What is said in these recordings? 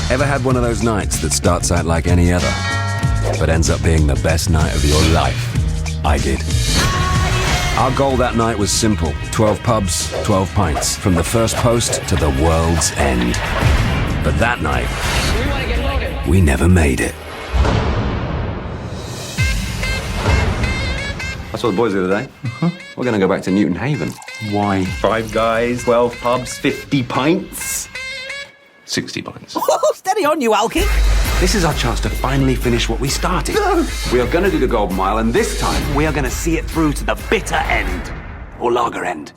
Ever had one of those nights that starts out like any other, but ends up being the best night of your life? I did. Our goal that night was simple. 12 pubs, 12 pints, from the first post to the world's end. But that night, we never made it. I saw the boys the other day. We're going to go back to Newton Haven. Why? 5 guys, 12 pubs, 50 pints. 60 pints. Oh, steady on, you Alky. This is our chance to finally finish what we started. We are going to do the Golden Mile, and this time we are going to see it through to the bitter end, or lager end.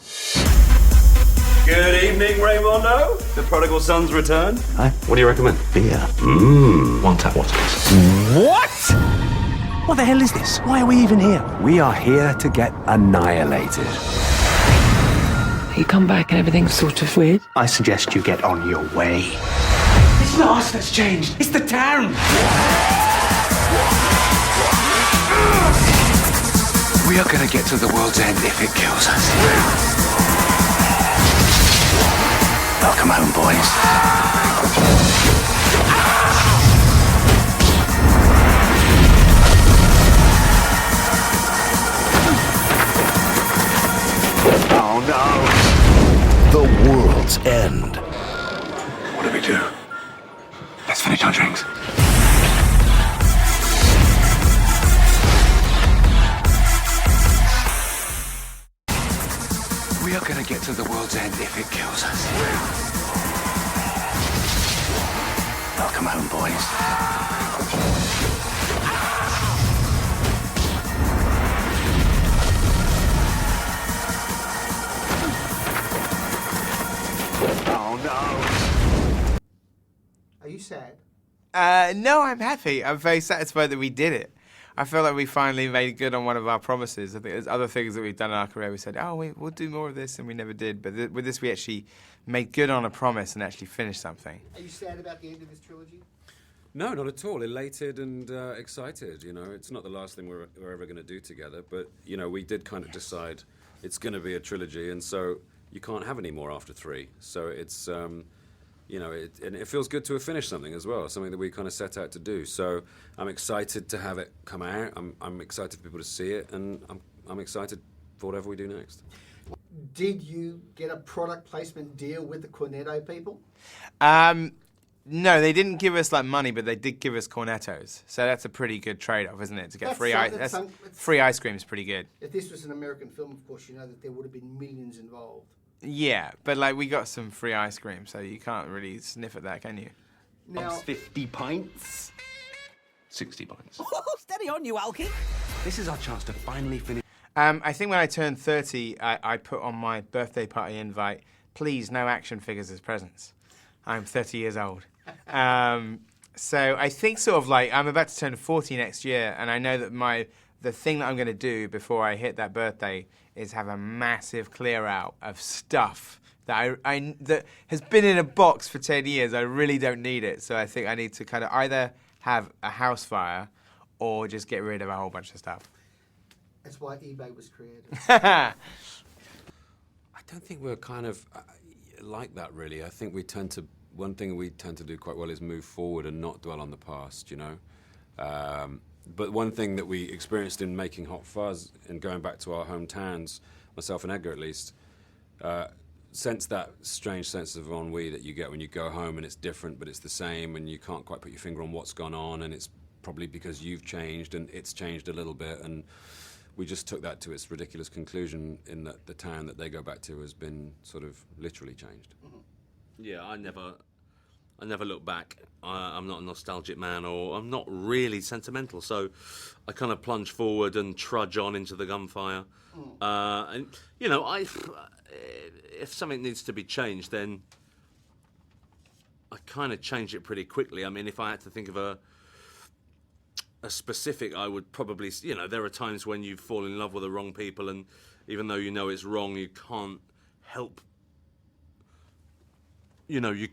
Good evening, Raymondo. The prodigal son's return. Hi. What do you recommend? Beer. One tap water, please. What? What the hell is this? Why are we even here? We are here to get annihilated. You come back and everything's sort of weird. I suggest you get on your way. It's not us that's changed. It's the town. We are going to get to the world's end if it kills us. Welcome home, boys. Oh, no. The world's end. What do we do? Let's finish our drinks. We are going to get to the world's end if it kills us. Welcome home, boys. Oh, no. Are you sad? No, I'm happy. I'm very satisfied that we did it. I feel like we finally made good on one of our promises. I think there's other things that we've done in our career. We said, we'll do more of this, and we never did. But with this, we actually made good on a promise and actually finished something. Are you sad about the end of this trilogy? No, not at all. Elated and excited, you know. It's not the last thing we're ever going to do together, but, you know, we did kind of decide it's going to be a trilogy, and so you can't have any more after 3. So it's, you know, and it feels good to have finished something as well, something that we kind of set out to do. So I'm excited to have it come out. I'm excited for people to see it, and I'm excited for whatever we do next. Did you get a product placement deal with the Cornetto people? No, they didn't give us like money, but they did give us Cornettos. So that's a pretty good trade-off, isn't it? To get free ice. Free ice cream is pretty good. If this was an American film, of course, you know that there would have been millions involved. Yeah, but like we got some free ice cream, so you can't really sniff at that, can you? Now, 50 pints. 60 pints. Oh, steady on, you Alky. This is our chance to finally finish. I think when I turned 30, I put on my birthday party invite, please, no action figures as presents. I'm 30 years old. So I think sort of like I'm about to turn 40 next year, and I know that the thing that I'm going to do before I hit that birthday is have a massive clear out of stuff that that has been in a box for 10 years. I really don't need it, so I think I need to kind of either have a house fire or just get rid of a whole bunch of stuff. that's why eBay was created. I don't think we're kind of like that, really. I think one thing we tend to do quite well is move forward and not dwell on the past, you know. But one thing that we experienced in making Hot Fuzz and going back to our hometowns, myself and Edgar at least, sense that strange sense of ennui that you get when you go home and it's different but it's the same and you can't quite put your finger on what's gone on, and it's probably because you've changed and it's changed a little bit, and we just took that to its ridiculous conclusion in that the town that they go back to has been sort of literally changed. Yeah, I never look back. I'm not a nostalgic man, or I'm not really sentimental, so I kind of plunge forward and trudge on into the gunfire. And, you know, if something needs to be changed, then I kind of change it pretty quickly. I mean, if I had to think of a specific, I would probably, you know, there are times when you fall in love with the wrong people, and even though you know it's wrong, you can't help. You know, you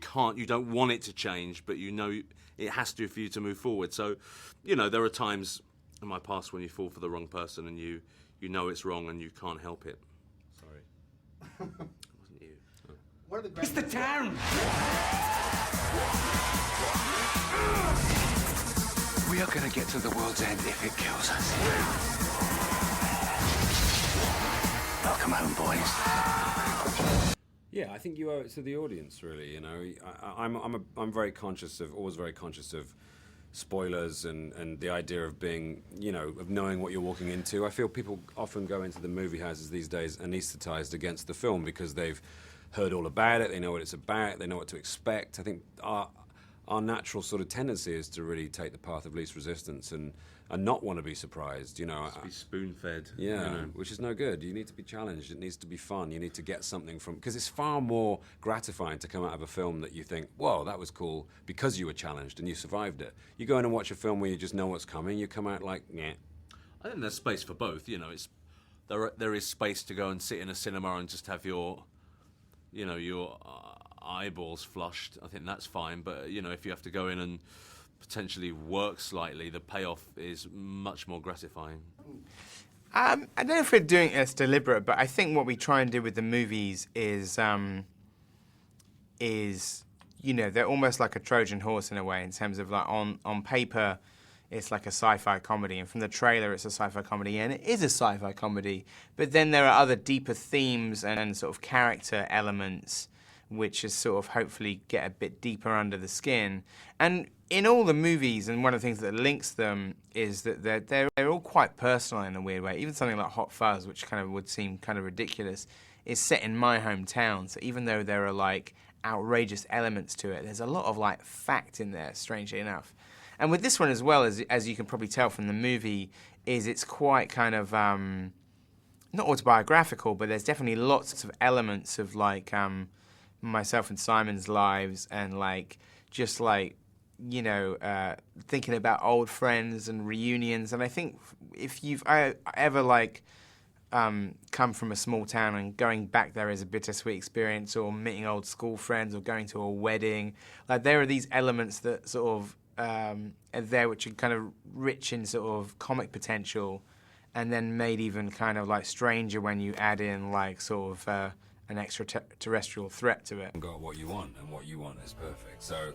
don't want it to change, but you know it has to for you to move forward. So, you know, there are times in my past when you fall for the wrong person and you know it's wrong and you can't help it. Sorry. It wasn't you. What are the It's the town. We are gonna get to the world's end if it kills us. Welcome home, boys. Yeah, I think you owe it to the audience, really. You know, I'm very conscious of, always very conscious of spoilers and the idea of being, you know, of knowing what you're walking into. I feel people often go into the movie houses these days anesthetized against the film because they've heard all about it, they know what it's about, they know what to expect. I think our natural sort of tendency is to really take the path of least resistance and not want to be surprised, you know. Just be spoon-fed. Yeah, you know. which is no good. You need to be challenged. It needs to be fun. You need to get something from... Because it's far more gratifying to come out of a film that you think, whoa, that was cool, because you were challenged and you survived it. You go in and watch a film where you just know what's coming, you come out like, yeah. I think there's space for both. You know, there is space to go and sit in a cinema and just have your eyeballs flushed. I think that's fine. But you know, if you have to go in and potentially work slightly, the payoff is much more gratifying. I don't know if we're doing it as deliberate, but I think what we try and do with the movies is you know, they're almost like a Trojan horse in a way, in terms of like on paper it's like a sci-fi comedy, and from the trailer it's a sci-fi comedy, and it is a sci-fi comedy, but then there are other deeper themes and sort of character elements which is sort of hopefully get a bit deeper under the skin. And in all the movies, and one of the things that links them is that they're all quite personal in a weird way. Even something like Hot Fuzz, which kind of would seem kind of ridiculous, is set in my hometown. So even though there are like outrageous elements to it, there's a lot of like fact in there, strangely enough. And with this one as well, as you can probably tell from the movie, is it's quite kind of not autobiographical, but there's definitely lots of elements of like myself and Simon's lives, and like just like, you know, thinking about old friends and reunions. And I think if you've ever like come from a small town and going back there is a bittersweet experience, or meeting old school friends, or going to a wedding, like there are these elements that sort of are there which are kind of rich in sort of comic potential, and then made even kind of like stranger when you add in like sort of an extraterrestrial threat to it. You've got what you want, and what you want is perfect. So,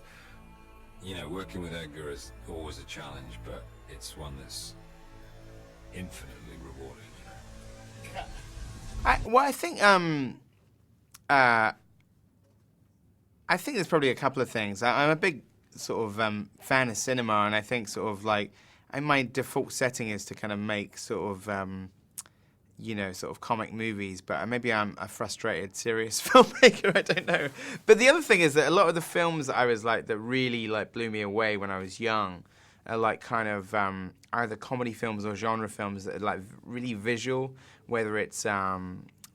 you know, working with Edgar is always a challenge, but it's one that's infinitely rewarding, you know. I think there's probably a couple of things. I'm a big sort of fan of cinema, and I think sort of like my default setting is to kind of make sort of you know, sort of comic movies, but maybe I'm a frustrated, serious filmmaker, I don't know. But the other thing is that a lot of the films that I was like, that really like blew me away when I was young, are like kind of either comedy films or genre films that are like really visual, whether it's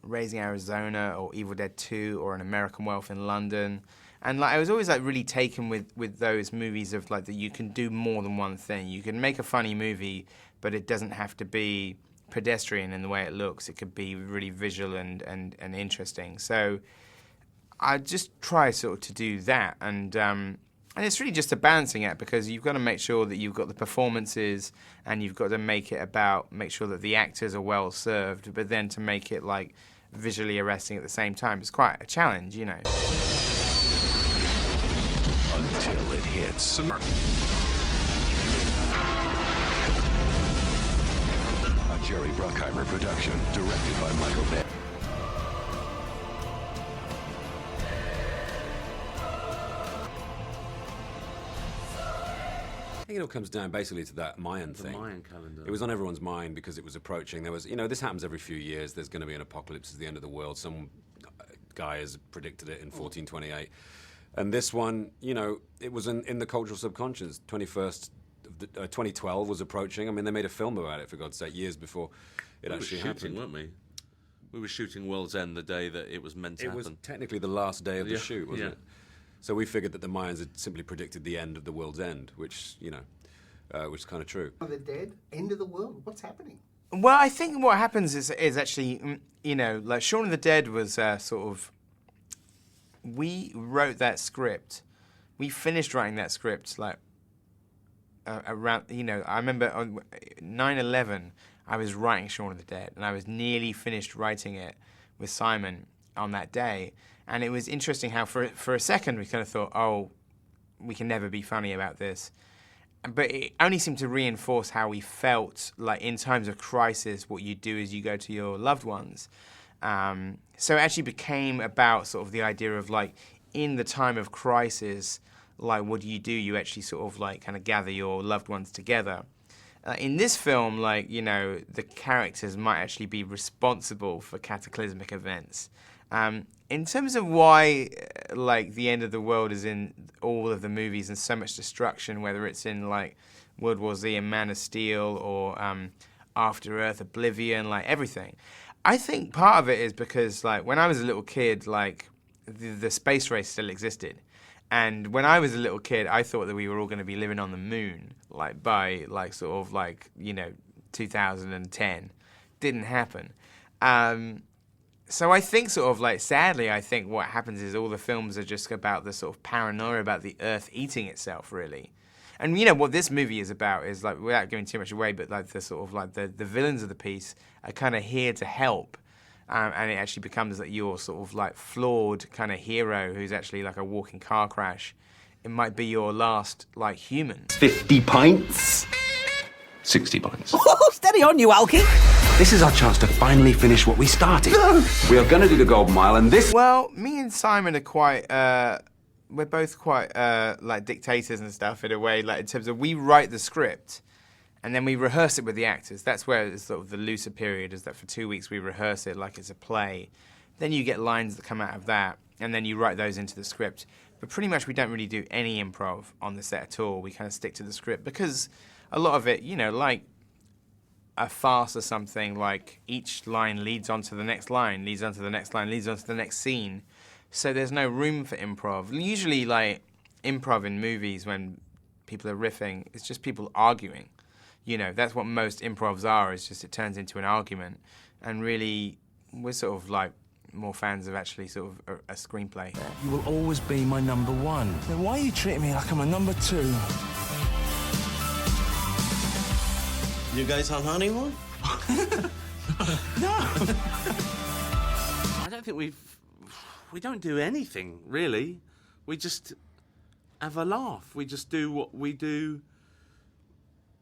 Raising Arizona or Evil Dead 2 or An American Wealth in London. And like I was always like really taken with those movies of like that you can do more than one thing. You can make a funny movie, but it doesn't have to be pedestrian in the way it looks. It could be really visual and interesting. So I just try sort of to do that, and it's really just a balancing act, because you've got to make sure that you've got the performances, and you've got to make sure that the actors are well served, but then to make it like visually arresting at the same time. It's quite a challenge, you know. Until it hits. Jerry Bruckheimer production, directed by Michael Bay. I think it all comes down basically to that Mayan thing. The Mayan calendar. It was on everyone's mind because it was approaching. There was, you know, this happens every few years. There's going to be an apocalypse at the end of the world. Some guy has predicted it in 1428. And this one, you know, it was in the cultural subconscious. 2012 was approaching. I mean, they made a film about it, for God's sake, years before it actually happened. Weren't we? We were shooting World's End the day that it was meant to happen. It was technically the last day of the shoot, wasn't yeah. it? So we figured that the Mayans had simply predicted the end of the world's end, which, you know, which is kind of true. Are the dead? End of the world? What's happening? Well, I think what happens is actually, you know, like Shaun of the Dead was sort of, we wrote that script, we finished writing that script like around, you know, I remember on 9/11, I was writing Shaun of the Dead, and I was nearly finished writing it with Simon on that day. And it was interesting how for a second we kind of thought, oh, we can never be funny about this. But it only seemed to reinforce how we felt, like, in times of crisis, what you do is you go to your loved ones. So it actually became about sort of the idea of, like, in the time of crisis, like, what do? You actually sort of, like, kind of gather your loved ones together. In this film, like, you know, the characters might actually be responsible for cataclysmic events. In terms of why, like, the end of the world is in all of the movies and so much destruction, whether it's in, like, World War Z and Man of Steel or After Earth, Oblivion, like, everything. I think part of it is because, like, when I was a little kid, like, the space race still existed. And when I was a little kid, I thought that we were all going to be living on the moon, like, by, like, sort of, like, you know, 2010. Didn't happen. So I think sort of, like, sadly, I think what happens is all the films are just about the sort of paranoia about the Earth eating itself, really. And, you know, what this movie is about is, like, without giving too much away, but, like, the sort of, like, the villains of the piece are kind of here to help. And it actually becomes that your sort of, like, flawed kind of hero who's actually like a walking car crash. It might be your last, like, human. 50 pints? 60 pints. Oh, steady on, you alky. This is our chance to finally finish what we started. We are going to do the Golden Mile, and this... Well, me and Simon are quite, we're both quite, like, dictators and stuff in a way, like, in terms of we write the script and then we rehearse it with the actors. That's where it's sort of the looser period, is that for 2 weeks we rehearse it like it's a play. Then you get lines that come out of that, and then you write those into the script. But pretty much we don't really do any improv on the set at all. We kind of stick to the script because a lot of it, you know, like a farce or something, like each line leads on to the next line, leads on to the next line, leads on to the next scene. So there's no room for improv. Usually, like, improv in movies when people are riffing, it's just people arguing. You know, that's what most improvs are, is just it turns into an argument. And really, we're sort of like more fans of actually sort of a screenplay. You will always be my number one. Then why are you treating me like I'm a number two? You guys on honeymoon? No. I don't think we don't do anything, really. We just have a laugh. We just do what we do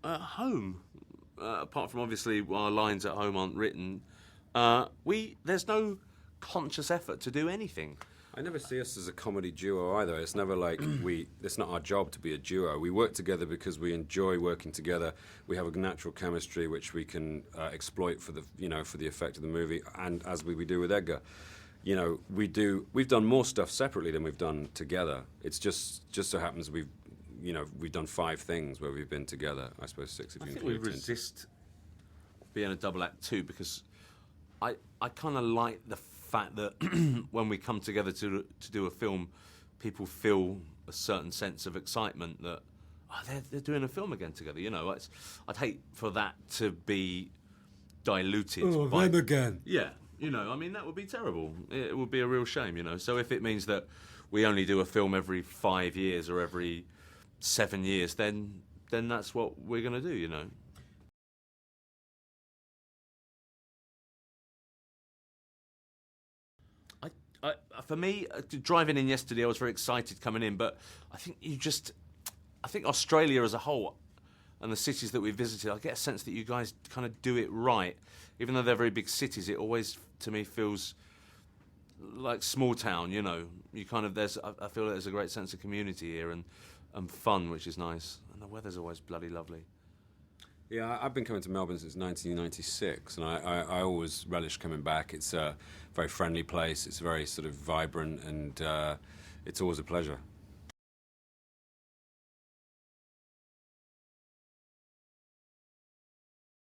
at home. Apart from, obviously, our lines at home aren't written. There's no conscious effort to do anything. I never see us as a comedy duo either. It's never like it's not our job to be a duo. We work together because we enjoy working together. We have a natural chemistry which we can exploit for the effect of the movie, and as we do with Edgar. You know, we've done more stuff separately than we've done together. It's just so happens we've done 5 things where we've been together. I suppose 6 if you include. I think we resist being a double act too, because I kind of like the fact that when we come together to do a film, people feel a certain sense of excitement that they're doing a film again together. You know, I'd hate for that to be diluted. Oh, them again. Yeah, you know, I mean, that would be terrible. It would be a real shame, you know. So if it means that we only do a film every 5 years or every 7 years, then that's what we're going to do, you know. For me, driving in yesterday, I was very excited coming in, but I think Australia as a whole and the cities that we visited, I get a sense that you guys kind of do it right. Even though they're very big cities, it always, to me, feels like small town, you know. I feel there's a great sense of community here and fun, which is nice. And the weather's always bloody lovely. Yeah, I've been coming to Melbourne since 1996, and I always relish coming back. It's a very friendly place. It's very sort of vibrant, and it's always a pleasure.